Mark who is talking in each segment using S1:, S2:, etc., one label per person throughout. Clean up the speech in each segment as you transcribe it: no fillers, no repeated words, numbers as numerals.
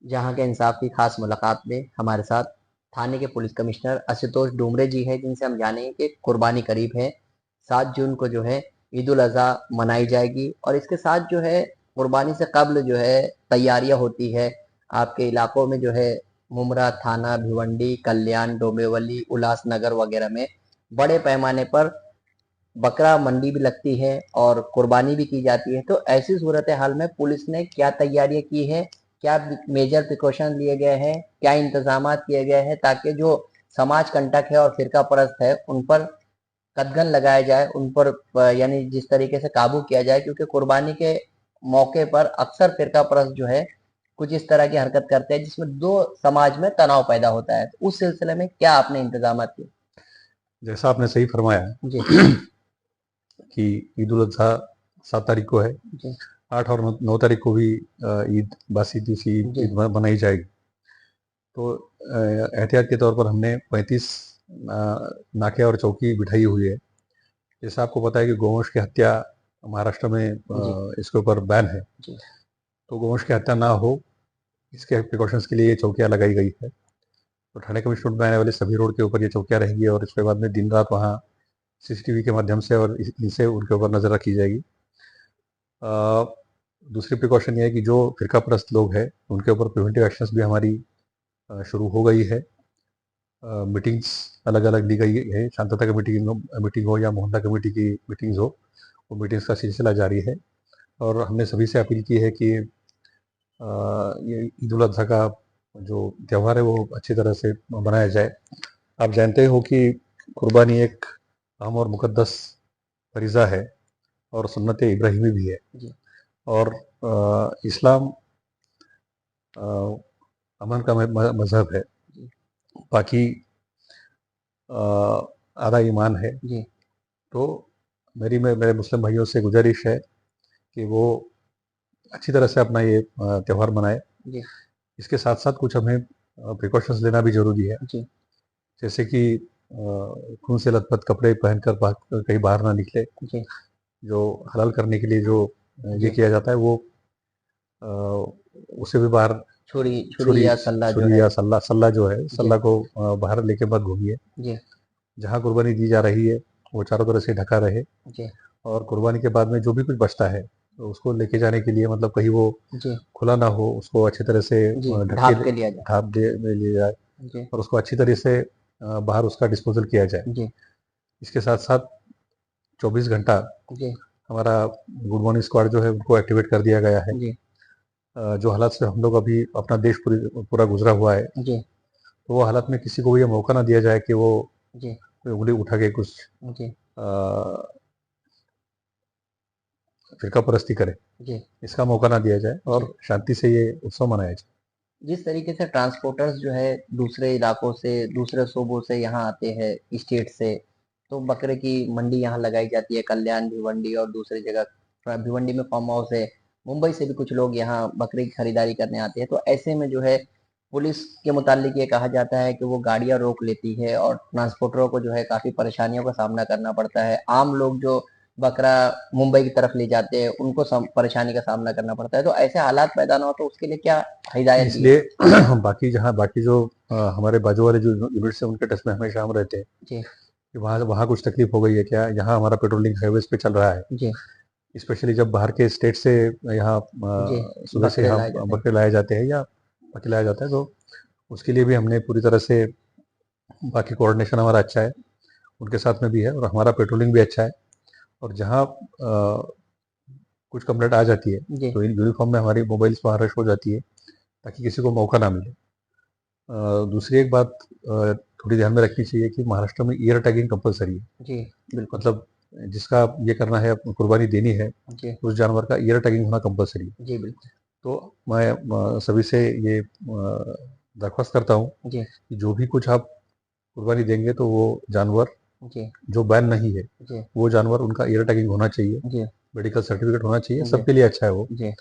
S1: जहां के इंसाफ की खास मुलाकात में हमारे साथ थाने के पुलिस कमिश्नर आशुतोष डुमरे जी है, जिनसे हम जानेंगे कि कुर्बानी करीब है। 7 जून को जो है ईद उल अजहा मनाई जाएगी और इसके साथ जो है कुर्बानी से कब्ल जो है तैयारियां होती है आपके इलाकों में, जो है मुमरा थाना, भिवंडी, कल्याण, डोंबिवली, उल्लासनगर वगैरह में बड़े पैमाने पर बकरा मंडी भी लगती है और कुर्बानी भी की जाती है। तो ऐसी सूरत हाल में पुलिस ने क्या तैयारियां की है, क्या मेजर प्रिकॉशन लिए गए हैं, क्या इंतजाम किए गए हैं ताकि जो समाज कंटक है और फिरका परस्त है उन पर कदगन लगाया जाए, उन पर यानी जिस तरीके से काबू किया जाए, क्योंकि कुर्बानी के मौके पर अक्सर फिरका परस्त जो है कुछ इस तरह की हरकत करते हैं जिसमें दो समाज में तनाव पैदा होता है। तो उस सिलसिले में क्या आपने इंतजाम किए?
S2: जैसा आपने सही फरमाया
S1: जी
S2: कि ईद उल अजहा 7 तारीख को है।
S1: जी
S2: 8 और 9 तारीख को भी ईद बासी तीसरी
S1: जी
S2: ईद मनाई जाएगी। तो एहतियात के तौर पर हमने 35 नाके और चौकी बिठाई हुई है। जैसा आपको पता है कि गौवंश की हत्या महाराष्ट्र में
S1: जी
S2: इसके ऊपर बैन है।
S1: जी
S2: तो गौवंश की हत्या ना हो, इसके प्रिकॉशंस के लिए ये चौकियां लगाई गई है। तो थाने कमिश्नरेट में आने वाले सभी रोड के ऊपर ये चौकियां रहेंगी और इसके बाद में दिन रात वहाँ सीसीटीवी के माध्यम से और इनसे उनके ऊपर नजर रखी जाएगी। दूसरी प्रिकॉशन ये है कि जो फिरका परस्त लोग हैं उनके ऊपर प्रिवेंटिव एक्शंस भी हमारी शुरू हो गई है। मीटिंग्स अलग अलग ली गई है, शांतता की मीटिंग हो या मोहल्ला कमेटी की मीटिंग्स हो, वो मीटिंग्स का सिलसिला जारी है। और हमने सभी से अपील की है कि ये ईद उल अजहा का जो त्यौहार है वो अच्छी तरह से मनाया जाए। आप जानते हो कि कुर्बानी एक अहम और मुकद्दस फरीज़ा है और सुन्नत इब्राहिमी भी है।
S1: जी
S2: और इस्लाम अमन का मज़हब है।
S1: जी
S2: बाकी आधा ईमान है।
S1: जी
S2: तो मेरे मुस्लिम भाइयों से गुजारिश है कि वो अच्छी तरह से अपना ये त्यौहार मनाए।
S1: जी
S2: इसके साथ साथ कुछ हमें प्रिकॉशंस लेना भी ज़रूरी है।
S1: जी
S2: जैसे कि खून से लथपथ कपड़े पहनकर कहीं बाहर ना निकले।
S1: जी
S2: जो हलाल करने के लिए जो ये
S1: जी
S2: किया जाता है वो अ, उसे भी बाहर
S1: छुरी छुरी
S2: छुरी
S1: या सल्ला जो
S2: छुरी
S1: है।
S2: या सल्ला सल्ला जो है,
S1: जी
S2: सल्ला को बाहर लेके मत घूमिए।
S1: जी
S2: जहाँ कुर्बानी दी जा रही है वो चारों तरफ से ढका रहे।
S1: जी
S2: और कुर्बानी के बाद में जो भी कुछ बचता है तो उसको लेके जाने के लिए मतलब कहीं वो
S1: जी
S2: खुला ना हो, उसको अच्छी तरह से
S1: जी
S2: ढक के
S1: ढाप के लिया जाए।
S2: ढाप दे लिए जाए
S1: जी
S2: और उसको अच्छी तरह से बाहर उसका डिस्पोजल किया जाए।
S1: जी
S2: इसके साथ साथ 24 घंटा
S1: जी
S2: हमारा गुड मॉर्निंग स्क्वाड जो है उनको एक्टिवेट कर दिया गया है।
S1: जी
S2: जो हालात से हम लोग अभी अपना देश पूरा गुजरा हुआ है,
S1: जी
S2: तो वो हालात में किसी को भी ये मौका ना दिया जाए कि वो
S1: जी
S2: कोई उंगली उठा के कुछ
S1: जी
S2: अ, फिरका परस्ती करे।
S1: जी
S2: इसका मौका ना दिया जाए
S1: जी
S2: और शांति से ये उत्सव मनाया जाए।
S1: जिस तरीके से ट्रांसपोर्टर्स जो है दूसरे इलाकों से, दूसरे सूबों से यहाँ आते हैं, स्टेट से, तो बकरे की मंडी यहाँ लगाई जाती है, कल्याण, भिवंडी और दूसरी जगह। भिवंडी में फार्म हाउस है। मुंबई से भी कुछ लोग यहाँ बकरे की खरीदारी करने आते हैं। तो ऐसे में जो है पुलिस के मुतालिक ये कहा जाता है कि वो गाड़ियां रोक लेती है और ट्रांसपोर्टरों को जो है काफी परेशानियों का सामना करना पड़ता है। आम लोग जो बकरा मुंबई की तरफ ले जाते हैं उनको परेशानी का सामना करना पड़ता है। तो ऐसे हालात पैदा ना हो तो उसके लिए क्या हिदायत दी है?
S2: इसलिए बाकी जो हमारे बाजू वाले जो यूनिट्स हैं उनके टच में हमेशा हम रहते हैं
S1: जी
S2: कि वहाँ वहाँ कुछ तकलीफ हो गई है क्या। यहाँ हमारा पेट्रोलिंग हाईवेज पे चल रहा है,
S1: जी
S2: स्पेशली जब बाहर के स्टेट से यहाँ
S1: जी
S2: सुबह से
S1: बकरे
S2: यहाँ
S1: लाए जाते हैं।
S2: बकरे लाए जाते हैं या बकरे लाया जाता है। तो उसके लिए भी हमने पूरी तरह से, बाकी कोऑर्डिनेशन हमारा अच्छा है, उनके साथ में भी है और हमारा पेट्रोलिंग भी अच्छा है। और जहाँ कुछ कंप्लेंट आ जाती है
S1: जी
S2: तो इन यूनिफॉर्म में हमारी मोबाइल्स वहाँ रश हो जाती है ताकि किसी को मौका ना मिले। दूसरी एक बात थोड़ी ध्यान में रखनी चाहिए कि महाराष्ट्र में ईयर टैगिंग कंपलसरी है।
S1: जी बिल्कुल।
S2: मतलब जिसका ये करना है, कुर्बानी देनी है,
S1: जी
S2: उस जानवर का ईयर टैगिंग होना कंपलसरी है।
S1: जी बिल्कुल।
S2: तो मैं सभी से ये दरख्वास्त करता हूँ
S1: जी
S2: कि जो भी कुछ आप कुर्बानी देंगे तो वो जानवर
S1: जी
S2: जो बैन नहीं है,
S1: जी
S2: वो जानवर उनका ईयर टैगिंग होना चाहिए,
S1: जी
S2: मेडिकल सर्टिफिकेट होना चाहिए।
S1: जी
S2: सबके लिए अच्छा है वो।
S1: जी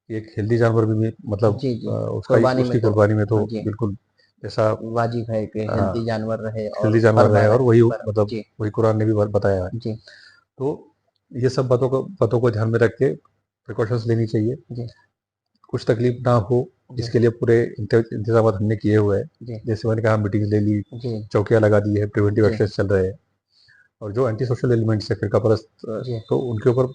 S2: एक हेल्दी जानवर भी मतलब
S1: जी जी
S2: उसका
S1: कुर्बानी में
S2: उसकी
S1: तो
S2: कुर्बानी में तो
S1: जी
S2: बिल्कुल ऐसा
S1: वाजिब है कि हेल्दी जानवर रहे और
S2: हेल्दी जानवर
S1: बर्रा
S2: रहे और
S1: रहे।
S2: वही
S1: बर
S2: मतलब
S1: जी
S2: वही कुरान ने भी बताया है।
S1: जी
S2: तो ये सब बातों को ध्यान में रख के प्रिकॉशंस लेनी चाहिए।
S1: जी
S2: कुछ तकलीफ ना हो
S1: जी
S2: इसके लिए पूरे इंतजाम हमने किए हुए हैं।
S1: जी
S2: जैसे मैंने कहा, मीटिंग ले ली,
S1: जी
S2: चौकियां लगा दी है, प्रिवेंटिव
S1: जी
S2: एक्शन चल रहे हैं। और जो एंटी सोशल एलिमेंट्स है, फिरका परस्त,
S1: जी
S2: तो उनके ऊपर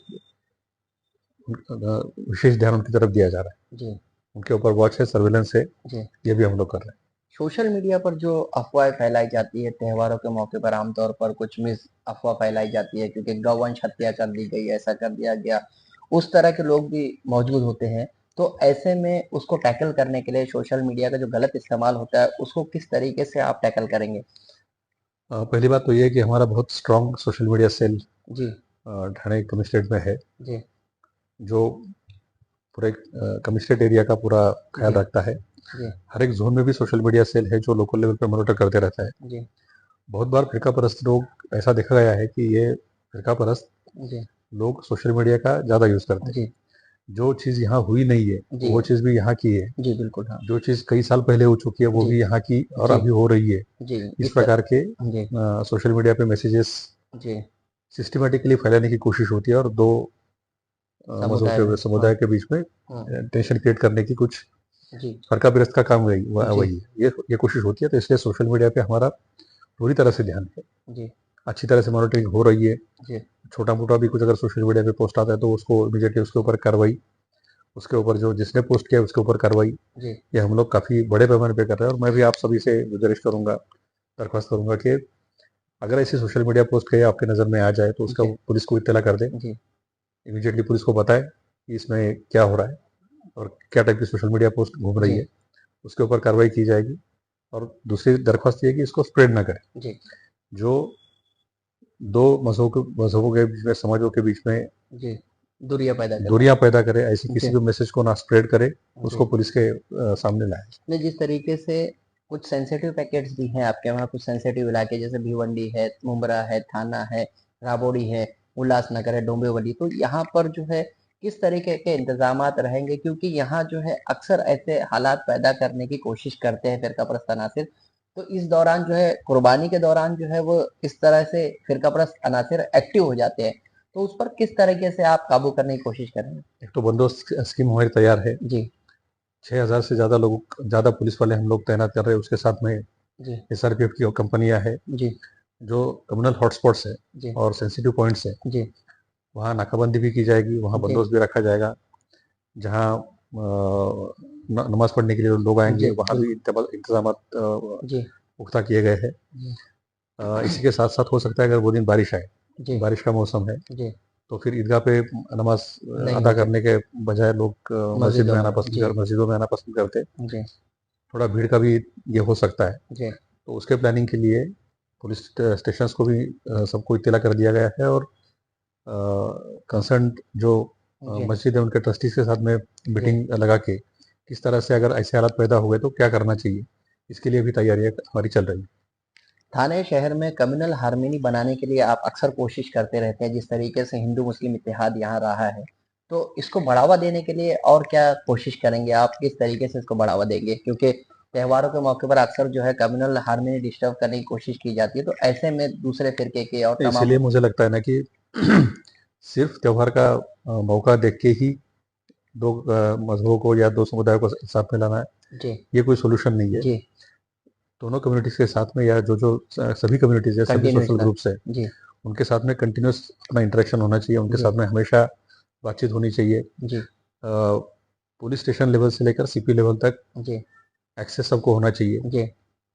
S2: विशेष ध्यान उनकी तरफ दिया जा रहा है।
S1: जी
S2: उनके ऊपर वॉच है, सर्विलेंस है,
S1: जी।
S2: ये भी हम लोग कर रहे हैं।
S1: सोशल मीडिया पर जो अफवाहें फैलाई जाती है त्योहारों के मौके पर, आमतौर पर कुछ मिस अफवाह फैलाई जाती है क्योंकि गौवंश हत्या कर दी गई, ऐसा कर दिया गया, उस तरह के लोग भी मौजूद होते हैं। तो ऐसे में उसको टैकल करने के लिए सोशल मीडिया का जो गलत इस्तेमाल होता है उसको किस तरीके से आप टैकल करेंगे?
S2: पहली बात तो ये है कि हमारा बहुत स्ट्रांग सोशल मीडिया सेल
S1: जी
S2: ठाणे कमिश्नरेट में है,
S1: जी
S2: जो पूरे कमिश्नरेट एरिया का पूरा ख्याल
S1: जी
S2: रखता है।
S1: जी
S2: हर एक जोन में भी सोशल मीडिया सेल है जो लोकल लेवल पे मॉनिटर करते रहता है।
S1: जी
S2: बहुत बार फिरका परस्त लोग, ऐसा देखा गया है कि ये फिरका परस्त
S1: जी
S2: लोग सोशल मीडिया का ज़्यादा यूज़ करते हैं।
S1: जी
S2: जो चीज़ यहाँ हुई नहीं है,
S1: जी
S2: वो चीज़ भी यहाँ की है।
S1: जी बिल्कुल, हाँ।
S2: जो चीज़ कई साल पहले हो चुकी है, वो
S1: जी
S2: भी यहाँ की और
S1: जी
S2: अभी हो रही है।
S1: जी
S2: इस
S1: इस
S2: प्रकार के
S1: जी
S2: सोशल मीडिया पे मैसेजेस
S1: जी
S2: सिस्टमैटिकली फैलाने की कोशिश होती है, और दो मज़हब
S1: समुदाय में,
S2: के
S1: हाँ।
S2: समुदाय के बीच में
S1: हाँ
S2: टेंशन क्रिएट करने की कुछ
S1: जी
S2: फरका-गिरस्त का काम वही
S1: जी
S2: वही है। ये कोशिश होती है, तो इसलिए सोशल मीडिया पे हमारा पूरी तरह से ध्यान है।
S1: जी
S2: अच्छी तरह से मॉनिटरिंग हो रही है।
S1: जी
S2: छोटा-मोटा भी कुछ अगर सोशल मीडिया पे पोस्ट आता है, तो उसको इमीडिएटली उसके ऊपर कार्रवाई, उसके ऊपर जो जिसने पोस्ट किया है उसके ऊपर कार्रवाई,
S1: जी
S2: ये हम लोग काफ़ी बड़े पैमाने पे कर रहे हैं। और मैं भी आप सभी से गुज़ारिश करूँगा, दरख्वास्त करूँगा कि अगर ऐसी सोशल मीडिया पोस्ट कहीं आपकी नज़र में आ जाए, तो उसका
S1: जी
S2: पुलिस को इत्तला कर दें।
S1: जी
S2: इमीडिएटली पुलिस को बताएँ कि इसमें क्या हो रहा है और क्या टाइप की सोशल मीडिया पोस्ट घूम रही
S1: जी
S2: है। उसके ऊपर कार्रवाई की जाएगी। और दूसरी दरख्वास्त ये है कि इसको स्प्रेड ना करें।
S1: जी
S2: जो 2 मज़हबों के बीच में, समाजों के बीच में
S1: जी दूरियां पैदा कर रहा
S2: दूरियां पैदा करे, ऐसी
S1: है।
S2: किसी
S1: जी
S2: भी मैसेज को ना स्प्रेड करे,
S1: जी।
S2: उसको पुलिस के सामने लाएँ।
S1: नहीं, जिस तरीके से कुछ सेंसिटिव पैकेट्स भी हैं आपके वहाँ, कुछ सेंसिटिव इलाके जैसे भिवंडी है, मुंब्रा है, थाना है, राबोड़ी है, उल्लासनगर है, डोंबिवली, तो यहाँ पर जो है किस तरीके के इंतजामात रहेंगे? क्योंकि यहाँ जो है अक्सर ऐसे हालात पैदा करने की कोशिश करते हैं फिरकाप्रस्त अनासिर। तो इस दौरान जो है कुर्बानी के दौरान जो है वो इस तरह से फिरकाप्रस्त अनासिर एक्टिव हो जाते हैं। तो उस पर किस तरीके से आप काबू करने की कोशिश करेंगे?
S2: एक तो बंदोबस्त स्कीम हमारी तैयार है।
S1: जी
S2: 6000 से ज़्यादा पुलिस वाले हम लोग तैनात कर रहे हैं। उसके साथ में
S1: जी
S2: एसआरपीएफ की कंपनियां हैं,
S1: जी
S2: जो कम्युनल हॉटस्पॉट्स है
S1: जी
S2: और सेंसिटिव पॉइंट्स है,
S1: जी
S2: वहाँ नाकाबंदी भी की जाएगी, वहाँ
S1: जी
S2: बंदोबस्त भी रखा जाएगा। जहाँ नमाज पढ़ने के लिए लोग
S1: जी
S2: आएंगे, वहाँ भी
S1: बिल्कुल
S2: इंतजाम
S1: जी
S2: पुख्ता किए गए हैं।
S1: जी
S2: इसी के साथ साथ हो सकता है अगर वो दिन बारिश आए,
S1: जी
S2: बारिश का मौसम है,
S1: जी
S2: तो फिर ईदगाह पे नमाज
S1: नहीं
S2: अदा
S1: हो
S2: करने
S1: सकती
S2: के बजाय लोग
S1: मस्जिदों में। जी
S2: मस्जिदों में आना पसंद करते हैं।
S1: जी
S2: थोड़ा भीड़ का भी ये हो सकता है।
S1: जी
S2: तो उसके प्लानिंग के लिए पुलिस स्टेशंस को भी सबको इत्तला कर दिया गया है। और कंसर्न जो
S1: जी
S2: मस्जिद है, उनके ट्रस्टीज के साथ में
S1: जी
S2: मीटिंग लगा के किस तरह से अगर ऐसे हालात पैदा हुए तो क्या करना चाहिए, इसके लिए भी तैयारियां हमारी चल रही है।
S1: थाने शहर में कम्युनल हार्मनी बनाने के लिए आप अक्सर कोशिश करते रहते हैं, जिस तरीके से हिंदू मुस्लिम इत्तेहाद यहाँ रहा है, तो इसको बढ़ावा देने के लिए और क्या कोशिश करेंगे आप? किस तरीके से इसको बढ़ावा देंगे? क्योंकि त्योहारों के मौके पर अक्सर जो है कम्युनल हार्मनी डिस्टर्ब करने की कोशिश की जाती है, तो ऐसे में दूसरे फिरके के और तमाम।
S2: इसीलिए मुझे लगता है ना कि सिर्फ त्योहार का मौका देख के ही दो मजहबों को या दो समुदायों को साथ में लाना है,
S1: जी
S2: ये कोई सोल्यूशन नहीं है।
S1: जी
S2: दोनों कम्युनिटीज के साथ में, या जो जो सभी कम्युनिटीज है, सभी
S1: कंटिन्यूस
S2: सोशल
S1: कर।
S2: ग्रुप्स है,
S1: जी
S2: उनके साथ में कंटिन्यूस अपना इंटरेक्शन होना चाहिए, उनके
S1: जी
S2: साथ में हमेशा बातचीत होनी चाहिए।
S1: जी
S2: पुलिस स्टेशन लेवल से लेकर सीपी लेवल तक
S1: जी
S2: एक्सेस सबको होना चाहिए,
S1: जी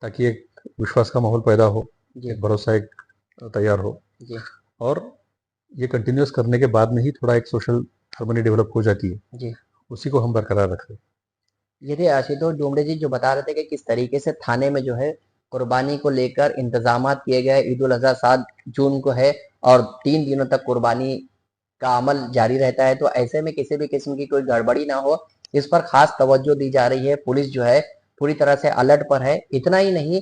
S2: ताकि एक विश्वास का माहौल पैदा हो,
S1: जी
S2: एक भरोसा एक तैयार हो।
S1: जी
S2: और ये कंटिन्यूस करने के बाद में ही थोड़ा एक सोशल हार्मनी डेवलप हो जाती है,
S1: जी।
S2: उसी को हम बरकरार रखें।
S1: ये थे आशुतोष डोमरे जी जो बता रहे थे कि किस तरीके से थाने में जो है कुर्बानी को लेकर इंतजामात किए गए। ईद उल अजहा 7 जून को है और 3 दिनों तक कुर्बानी का अमल जारी रहता है, तो ऐसे में किसी भी किस्म की कोई गड़बड़ी ना हो, इस पर खास तवज्जो दी जा रही है। पुलिस जो है पूरी तरह से अलर्ट पर है। इतना ही नहीं,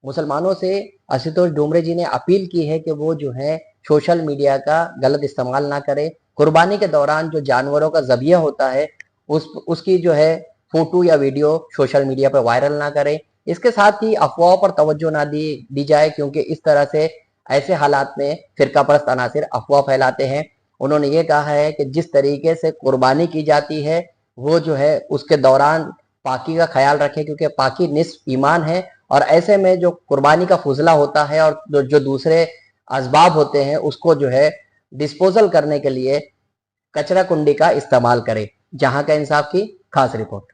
S1: मुसलमानों से आशुतोष डोमरे जी ने अपील की है कि वो जो है सोशल मीडिया का गलत इस्तेमाल ना करें। कुर्बानी के दौरान जो जानवरों का ज़बिया होता है उसकी जो है फोटो या वीडियो सोशल मीडिया पर वायरल ना करें। इसके साथ ही अफवाहों पर तवज्जो ना दी जाए, क्योंकि इस तरह से ऐसे हालात में फिरका परस्त अनासिर अफवाह फैलाते हैं। उन्होंने ये कहा है कि जिस तरीके से कुर्बानी की जाती है वो जो है उसके दौरान पाकी का ख्याल रखें, क्योंकि पाकी निस्फ ईमान है। और ऐसे में जो कुर्बानी का फुजला होता है और जो दूसरे असबाब होते हैं उसको जो है डिस्पोजल करने के लिए कचरा कुंडी का इस्तेमाल करें। जहां का इंसाफ की खास रिपोर्ट।